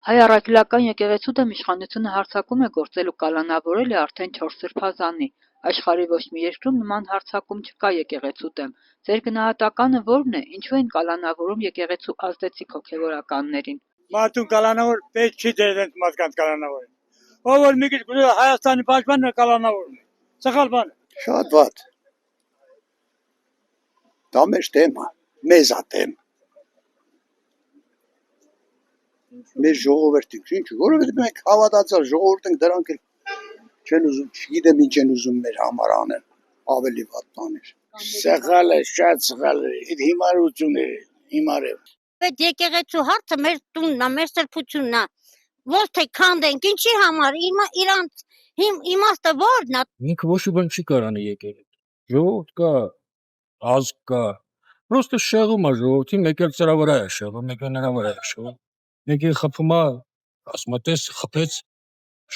Հայ առաքելական եկեղեցու դեմ իշխանությունը հարձակում է գործել ու կալանավորել է արդեն 4 սրբազանի։ Աշխարհի ոչ մի երկրում նման հարձակում չկա եկեղեցու դեմ։ Ձեր գնահատականը ո՞րն է, ինչու են կալանավորում եկեղեցու ազդեցիկ հոգևորականներին։ Մարդուն կալանավոր պետք չի դեր դենց մարդկանց կալանավոր։ Ով որ մի քիչ գուցե Հայաստանի պաշտպանն է կալանավորում։ Սխալ բան է։ Շատ վատ։ Դա մեր թեմա, մեզ ատեմ։ Մեր ժողովրդին, ինչ, որովհետեւ մենք հավատացած ժողովուրդ ենք, դրանք էլ չեն ուզում, չգիտեմ ինչ են ուզում մեր համար անել, ավելի վատ բաներ։ Սխալ է, շատ սխալ է, հիմարություն է, հիմար է։ Այդ եկեղեցու հարցը մեր տունն է, մեր սրբությունն է։ Ոչ թե քանդենք, ինչի համար, իրանց իմաստը ո՞րն է։ Ինքը ոչ մի բան չի կարանի եկել։ Ժողովուրդ կա, ազգ կա։ Պրոստը շեղում է ժողովրդի, մեկ էլ ծրա վրա է շեղում, մեկ էլ նրա վրա է շեղում։ Մեկին խփում է, ասում է, տես խփեց,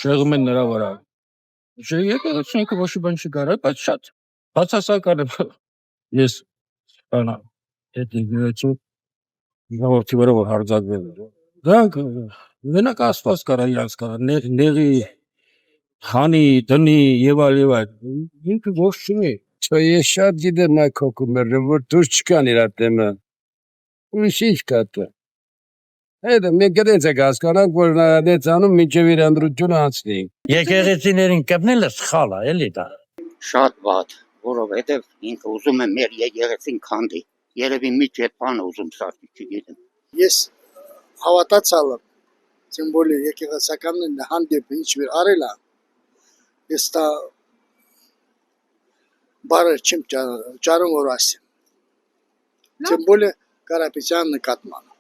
շեղում են նրա վրա։ Եկեղեցին ինքը ոչ մի բան չի կարա, բայց շատ բացասական է։ Ես բանա, այդ եկեղեցու ժողովրդի վրա որ հարձակվել է։ Դրանք մենակ Աստված կարա իրանց կարա, նեղի, խանի, դնի եւ այլ։ Ինքը ոչ չի։ Չէ, ես շատ գիտեմ այդ հոգումները, որ դուրս չկան իր դեմը։ Ուրիշ ինչ կա դա։ Այդ մենք դենց եք հասկանանք, որ նա դենց անում մինչև իր անդրությունը անցնի։ Եկեղեցիներին կպնելը սխալ է, էլի դա։ Շատ վատ, որովհետև ինքը ուզում է մեր եկեղեցին քանդի։ Երևի մի ջեփան ուզում սարքի, չգիտեմ։ Ես հավատացալ եմ, тем более եկեղեցական հանդեպ ինչ որ արել է։ Ես դա բարը չեմ ճարում որ ասեմ։ Тем более Կարապետյան նկատմամբ։